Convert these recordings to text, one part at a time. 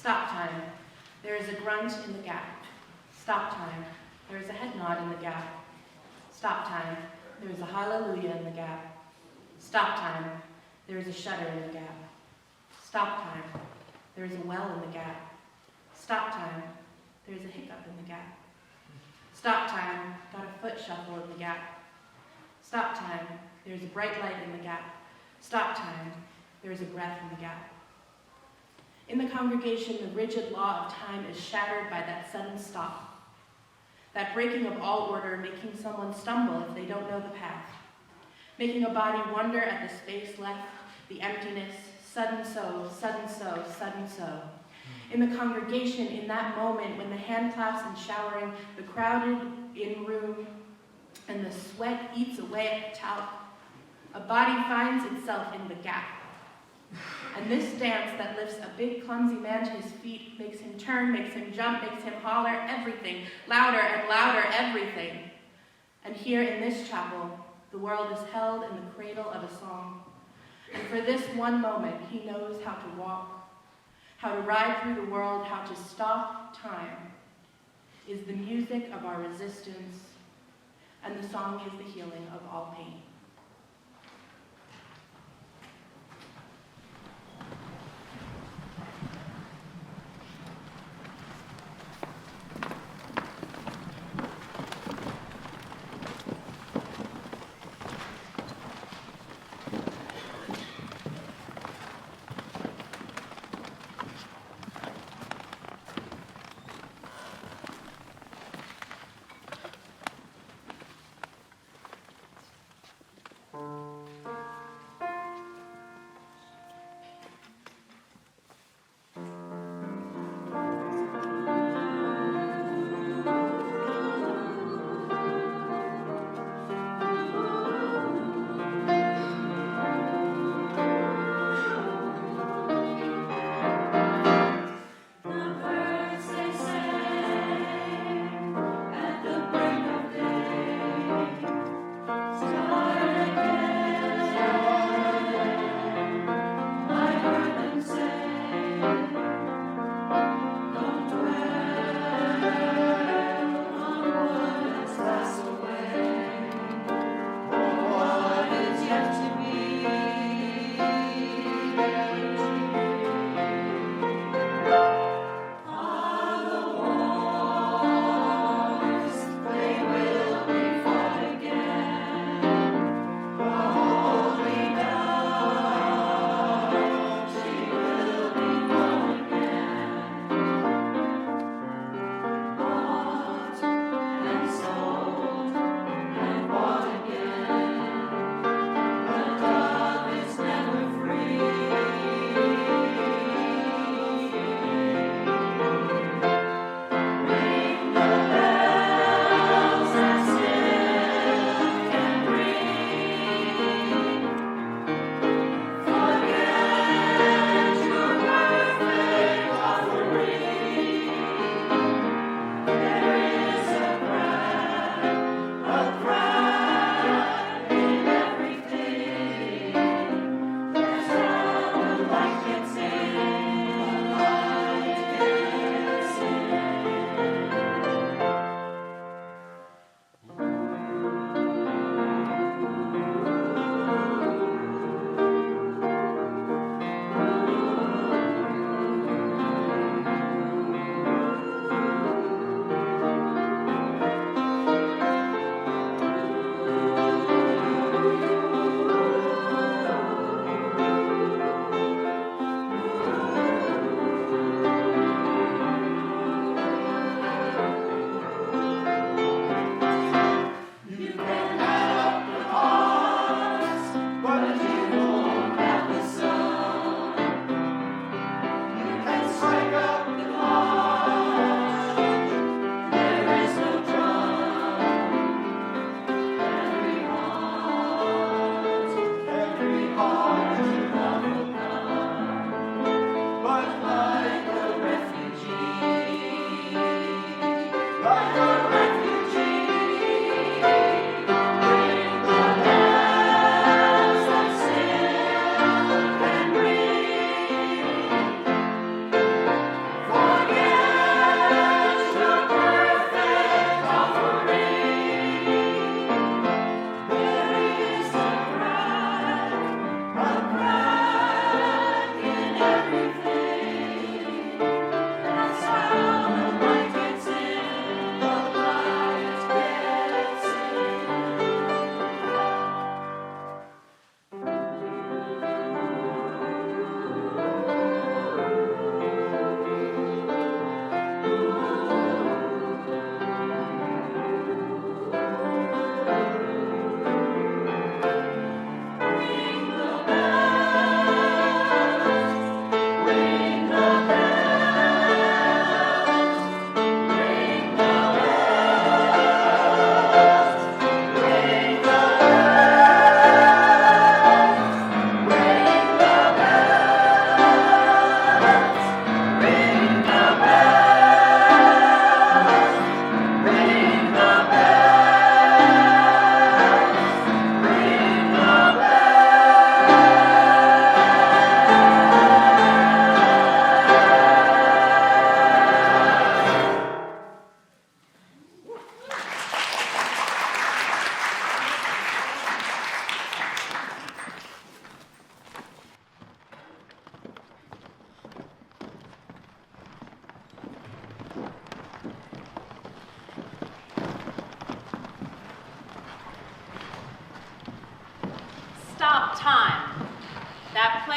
Stop time. There is a grunt in the gap. Stop time. There is a head nod in the gap. Stop time. There is a hallelujah in the gap. Stop time. There is a shudder in the gap. Stop time. There is a well in the gap. Stop time. There is a hiccup in the gap. Stop time. Got a foot shuffle in the gap. Stop time. There is a bright light in the gap. Stop time. There is a breath in the gap. In the congregation, the rigid law of time is shattered by that sudden stop. That breaking of all order, making someone stumble if they don't know the path. Making a body wonder at the space left, the emptiness, sudden so, sudden so, sudden so. In the congregation, in that moment, when the hand claps and showering, the crowded in room, and the sweat eats away at the talc, a body finds itself in the gap. And this dance that lifts a big, clumsy man to his feet, makes him turn, makes him jump, makes him holler, everything, louder and louder, everything. And here in this chapel, the world is held in the cradle of a song. And for this one moment, he knows how to walk, how to ride through the world, how to stop time, is the music of our resistance, and the song is the healing of all pain.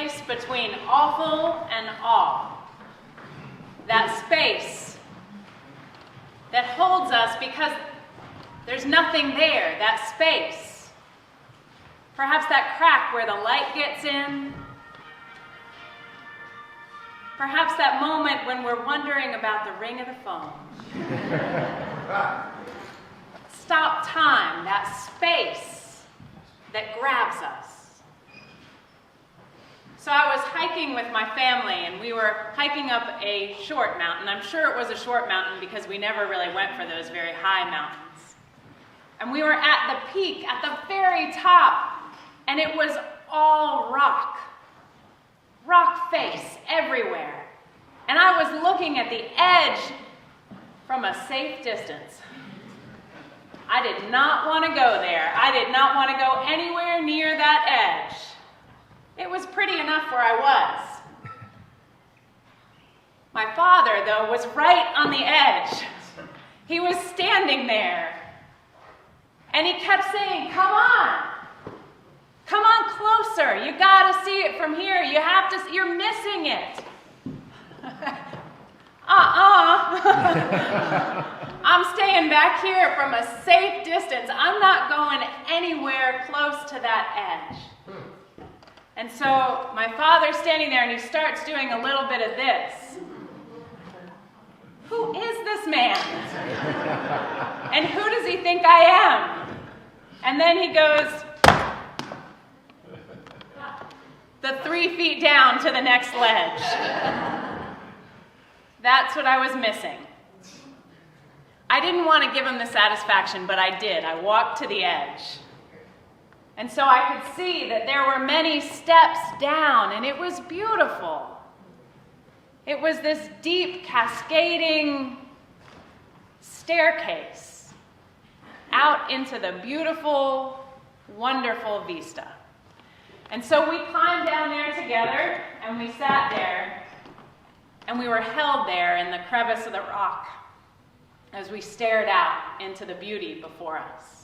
place between awful and awe. That space that holds us because there's nothing there, that space. Perhaps that crack where the light gets in. Perhaps that moment when we're wondering about the ring of the phone. Stop time, that space that grabs us. So I was hiking with my family, and we were hiking up a short mountain. I'm sure it was a short mountain because we never really went for those very high mountains. And we were at the peak, at the very top, and it was all rock. Rock face everywhere. And I was looking at the edge from a safe distance. I did not want to go there. I did not want to go anywhere near that edge. It was pretty enough where I was. My father, though, was right on the edge. He was standing there. And he kept saying, "Come on. Come on closer. You got to see it from here. You have to, you're missing it." I'm staying back here from a safe distance. I'm not going anywhere close to that edge. And so my father's standing there, and he starts doing a little bit of this. Who is this man? And who does he think I am? And then he goes the 3 feet down to the next ledge. That's what I was missing. I didn't want to give him the satisfaction, but I did. I walked to the edge. And so I could see that there were many steps down, and it was beautiful. It was this deep, cascading staircase out into the beautiful, wonderful vista. And so we climbed down there together, and we sat there, and we were held there in the crevice of the rock as we stared out into the beauty before us.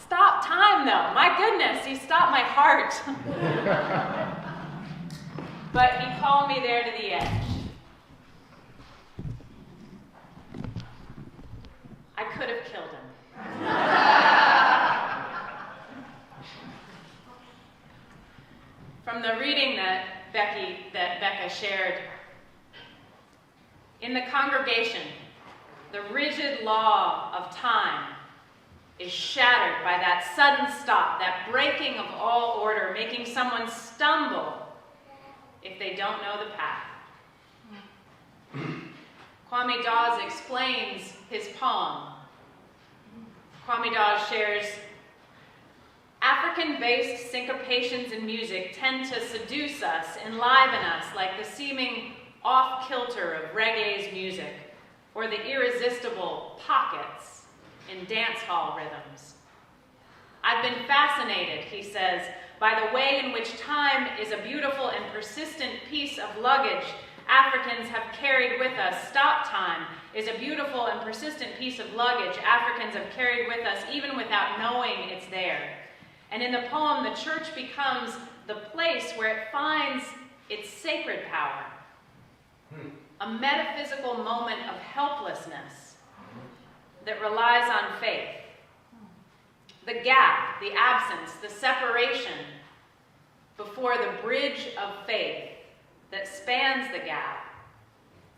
Stop time, though. My goodness, he stopped my heart. But he called me there to the edge. I could have killed him. From the reading that Becca shared, in the congregation, the rigid law of time is shattered by that sudden stop, that breaking of all order, making someone stumble if they don't know the path. Kwame Dawes explains his poem. Kwame Dawes shares, African-based syncopations in music tend to seduce us, enliven us, like the seeming off-kilter of reggae's music, or the irresistible pockets in dance hall rhythms. I've been fascinated, he says, by the way in which time is a beautiful and persistent piece of luggage Africans have carried with us. Stop time is a beautiful and persistent piece of luggage Africans have carried with us even without knowing it's there. And in the poem, the church becomes the place where it finds its sacred power, a metaphysical moment of helplessness that relies on faith. The gap, the absence, the separation before the bridge of faith that spans the gap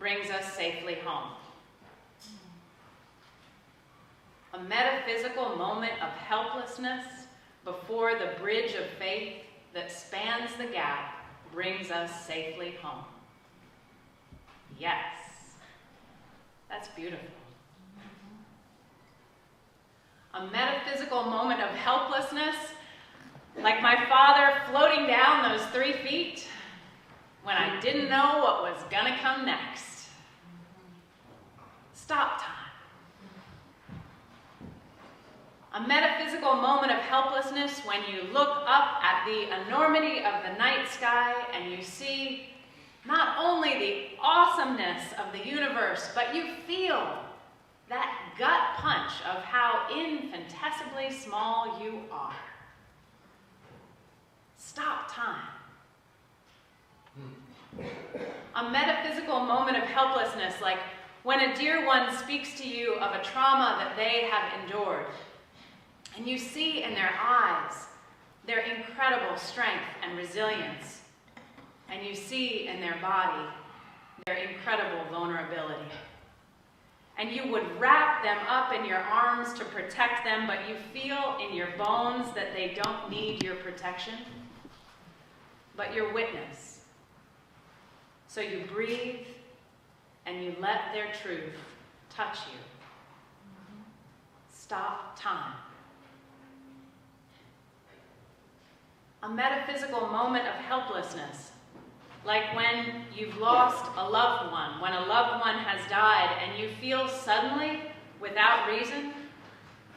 brings us safely home. A metaphysical moment of helplessness before the bridge of faith that spans the gap brings us safely home. Yes, that's beautiful. A metaphysical moment of helplessness, like my father floating down those 3 feet when I didn't know what was gonna come next. Stop time. A metaphysical moment of helplessness when you look up at the enormity of the night sky and you see not only the awesomeness of the universe, but you feel that gut punch of how infinitesimally small you are. Stop time. A metaphysical moment of helplessness, like when a dear one speaks to you of a trauma that they have endured, and you see in their eyes their incredible strength and resilience, and you see in their body their incredible vulnerability. And you would wrap them up in your arms to protect them, but you feel in your bones that they don't need your protection, but your witness. So you breathe and you let their truth touch you. Stop time. A metaphysical moment of helplessness, like when you've lost a loved one, when a loved one has died, and you feel suddenly, without reason,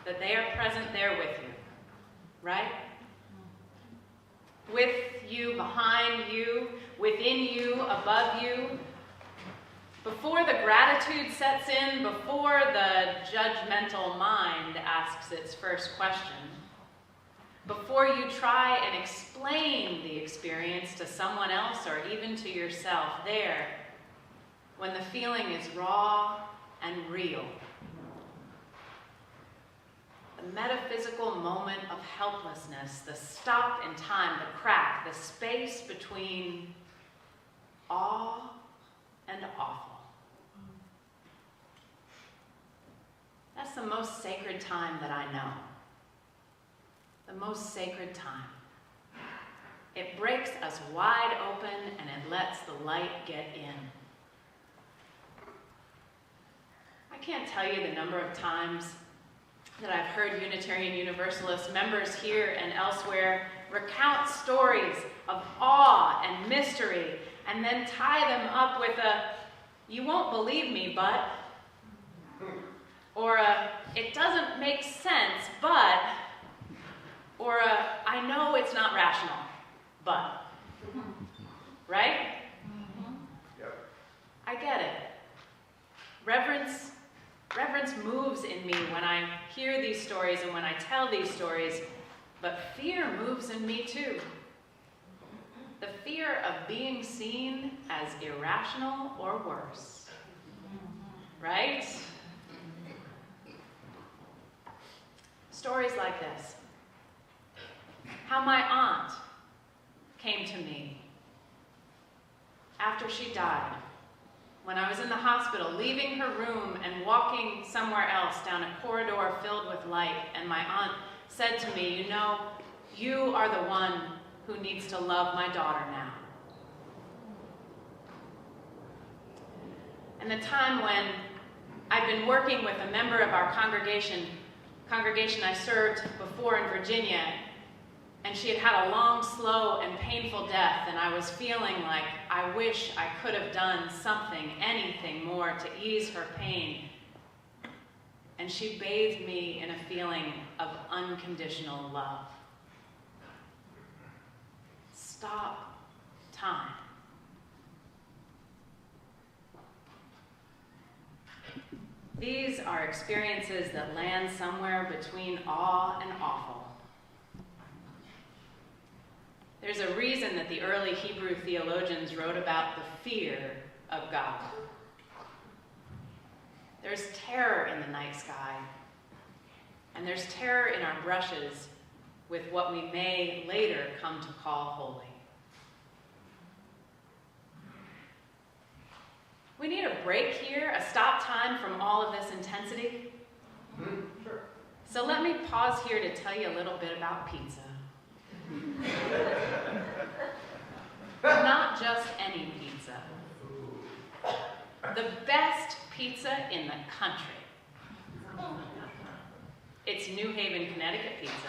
that they are present there with you, right? With you, behind you, within you, above you. Before the gratitude sets in, before the judgmental mind asks its first question, before you try and explain the experience to someone else or even to yourself, there, when the feeling is raw and real. The metaphysical moment of helplessness, the stop in time, the crack, the space between awe and awful. That's the most sacred time that I know. The most sacred time. It breaks us wide open and it lets the light get in. I can't tell you the number of times that I've heard Unitarian Universalist members here and elsewhere recount stories of awe and mystery and then tie them up with a, "You won't believe me, but," or a, "It doesn't make sense, but," or a, "I know it's not rational, but." Right? Yep. I get it. Reverence moves in me when I hear these stories and when I tell these stories, but fear moves in me too. The fear of being seen as irrational or worse. Right? Stories like this. How my aunt came to me after she died, when I was in the hospital, leaving her room and walking somewhere else down a corridor filled with light, and my aunt said to me, "You know, you are the one who needs to love my daughter now." And the time when I'd been working with a member of our congregation I served before in Virginia, and she had had a long, slow, and painful death, and I was feeling like I wish I could have done something, anything more to ease her pain. And she bathed me in a feeling of unconditional love. Stop time. These are experiences that land somewhere between awe and awful. There's a reason that the early Hebrew theologians wrote about the fear of God. There's terror in the night sky, and there's terror in our brushes with what we may later come to call holy. We need a break here, a stop time from all of this intensity. Sure. So let me pause here to tell you a little bit about pizza. Not just any pizza. The best pizza in the country. It's New Haven, Connecticut pizza.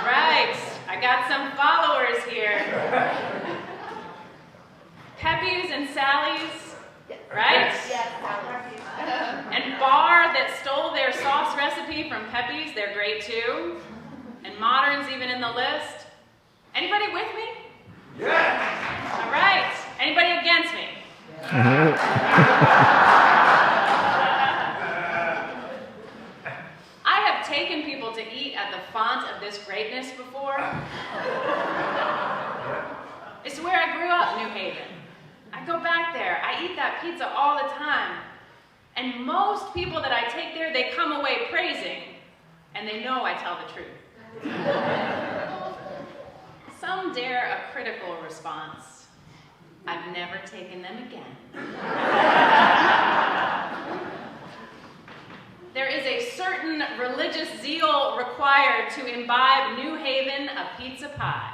Right, I got some followers here. Pepe's and Sally's, right? And Bar that stole their sauce recipe from Pepe's, they're great too. And Modern's even in the list. Anybody with me? Yes! All right. Anybody against me? I have taken people to eat at the font of this that pizza all the time. And most people that I take there, they come away praising, and they know I tell the truth. Some dare a critical response. I've never taken them again. There is a certain religious zeal required to imbibe New Haven a pizza pie.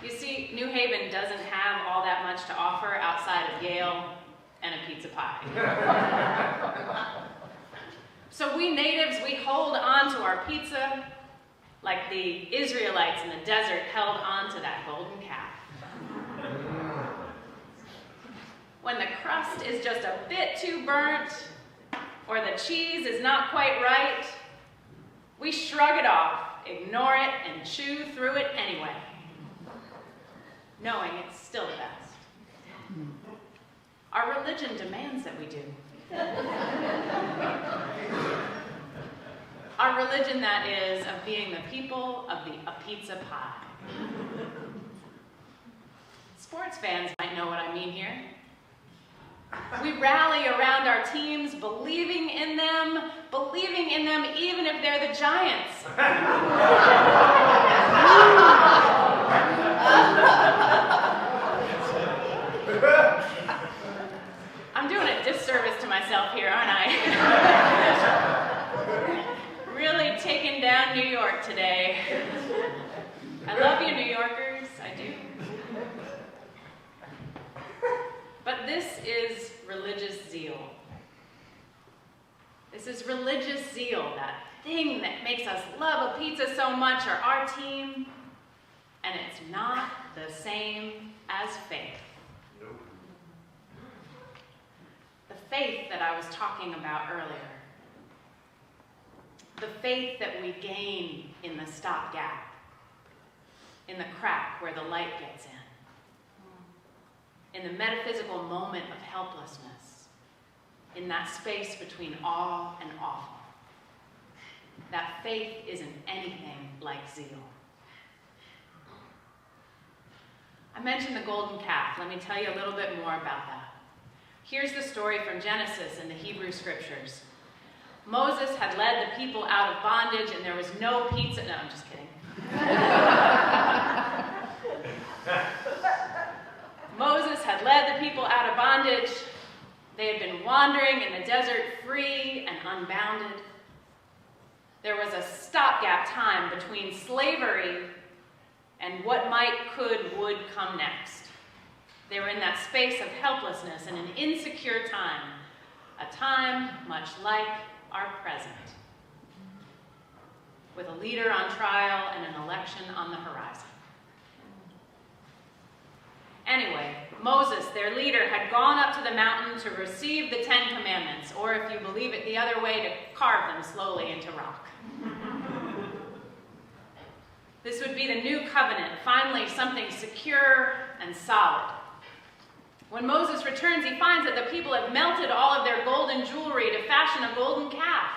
You see, New Haven doesn't have all that much to offer outside of Yale and a pizza pie. So we natives, we hold on to our pizza like the Israelites in the desert held on to that golden calf. When the crust is just a bit too burnt, or the cheese is not quite right, we shrug it off, ignore it, and chew through it anyway, knowing it's still the best. Our religion demands that we do. Our religion, that is, of being the people of a pizza pie. Sports fans might know what I mean here. We rally around our teams, believing in them even if they're the Giants. I'm doing a disservice to myself here, aren't I? Really taking down New York today. I love you, New Yorkers, I do. But this is religious zeal. This is religious zeal, that thing that makes us love a pizza so much, or our team, and it's not the same as faith. Nope. The faith that I was talking about earlier. The faith that we gain in the stopgap, in the crack where the light gets in the metaphysical moment of helplessness, in that space between awe and awful. That faith isn't anything like zeal. I mentioned the golden calf. Let me tell you a little bit more about that. Here's the story from Genesis in the Hebrew Scriptures. Moses had led the people out of bondage, and there was no pizza. No, I'm just kidding. Moses had led the people out of bondage. They had been wandering in the desert, free and unbounded. There was a stopgap time between slavery and what might, could, would come next. They were in that space of helplessness and an insecure time, a time much like our present, with a leader on trial and an election on the horizon. Anyway, Moses, their leader, had gone up to the mountain to receive the 10 Commandments, or if you believe it the other way, to carve them slowly into rock. This would be the new covenant, finally something secure and solid. When Moses returns, he finds that the people have melted all of their golden jewelry to fashion a golden calf.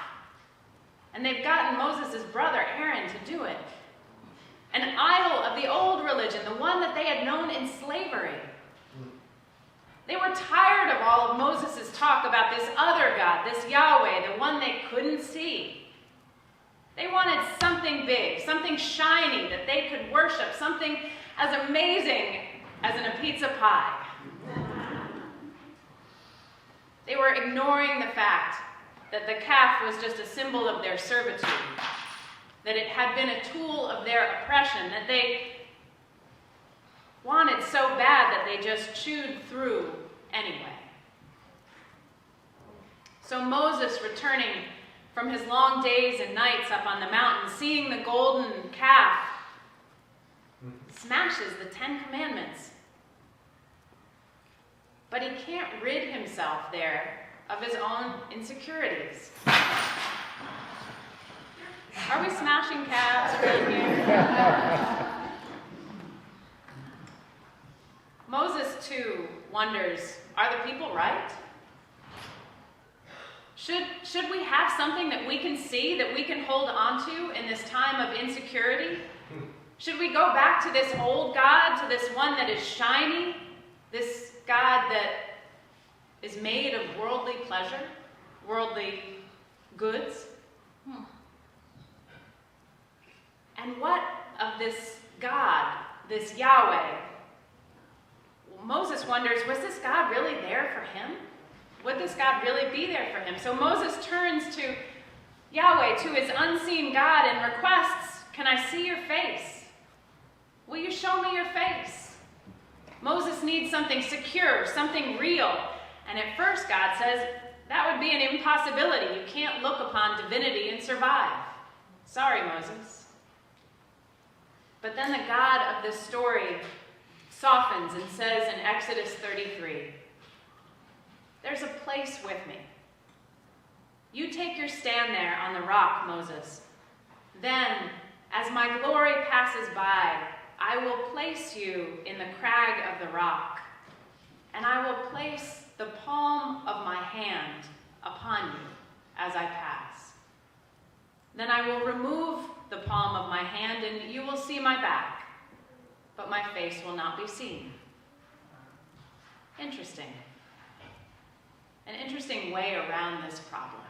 And they've gotten Moses' brother, Aaron, to do it. An idol of the old religion, the one that they had known in slavery. They were tired of all of Moses' talk about this other God, this Yahweh, the one they couldn't see. They wanted something big, something shiny that they could worship, something as amazing as a pizza pie. They were ignoring the fact that the calf was just a symbol of their servitude, that it had been a tool of their oppression, that they wanted so bad that they just chewed through anyway. So Moses, returning from his long days and nights up on the mountain, seeing the golden calf, smashes the 10 Commandments. But he can't rid himself there of his own insecurities. Are we smashing calves around here? Moses, too, wonders, are the people right? Should we have something that we can see, that we can hold on to in this time of insecurity? Should we go back to this old God, to this one that is shiny, This God that is made of worldly pleasure, worldly goods. And what of this God, this Yahweh? Well, Moses wonders, was this God really there for him? Would this God really be there for him? So Moses turns to Yahweh, to his unseen God, and requests, can I see your face? Will you show me your face? Moses needs something secure, something real. And at first God says, that would be an impossibility. You can't look upon divinity and survive. Sorry, Moses. But then the God of this story softens and says in Exodus 33, there's a place with me. You take your stand there on the rock, Moses. Then, as my glory passes by, I will place you in the crag of the rock, and I will place the palm of my hand upon you as I pass. Then I will remove the palm of my hand, and you will see my back, but my face will not be seen. Interesting. An interesting way around this problem.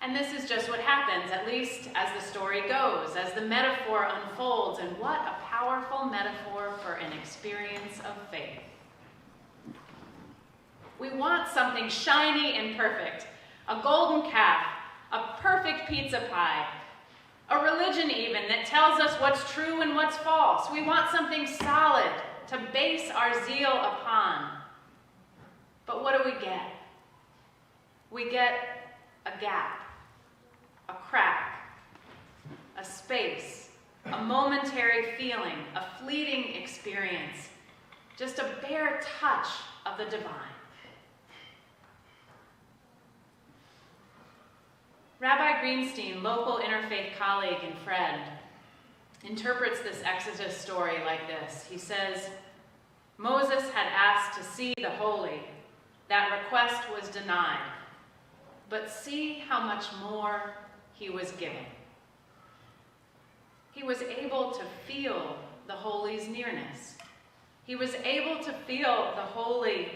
And this is just what happens, at least as the story goes, as the metaphor unfolds, and what a powerful metaphor for an experience of faith. We want something shiny and perfect, a golden calf, a perfect pizza pie, a religion even that tells us what's true and what's false. We want something solid to base our zeal upon. But what do we get? We get a gap, a crack, a space, a momentary feeling, a fleeting experience, just a bare touch of the divine. Rabbi Greenstein, local interfaith colleague and friend, interprets this Exodus story like this. He says, Moses had asked to see the holy. That request was denied. But see how much more he was given. He was able to feel the holy's nearness. He was able to feel the holy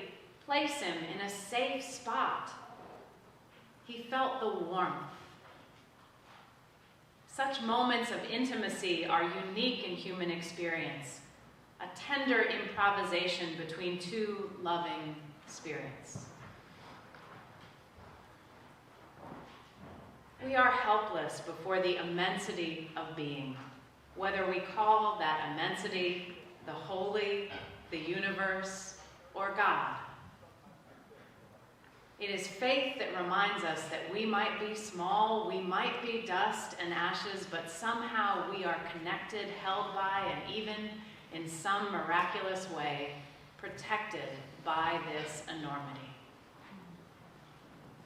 place him in a safe spot. He felt the warmth. Such moments of intimacy are unique in human experience, a tender improvisation between two loving spirits. We are helpless before the immensity of being, whether we call that immensity the holy, the universe, or God. It is faith that reminds us that we might be small, we might be dust and ashes, but somehow we are connected, held by, and even in some miraculous way, protected by this enormity.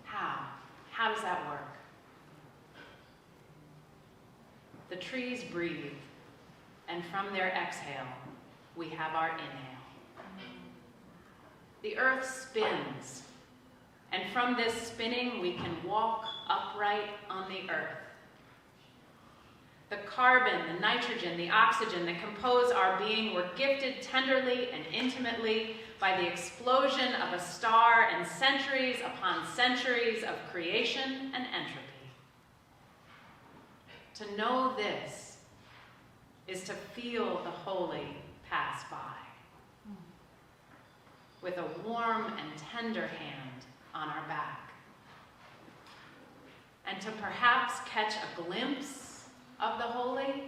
How? How does that work? The trees breathe, and from their exhale, we have our inhale. The earth spins, and from this spinning, we can walk upright on the earth. The carbon, the nitrogen, the oxygen that compose our being were gifted tenderly and intimately by the explosion of a star and centuries upon centuries of creation and entropy. To know this is to feel the holy pass by with a warm and tender hand on our back, and to perhaps catch a glimpse of the holy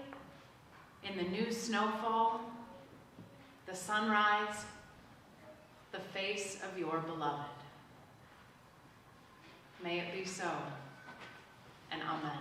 in the new snowfall, the sunrise, the face of your beloved. May it be so, and amen.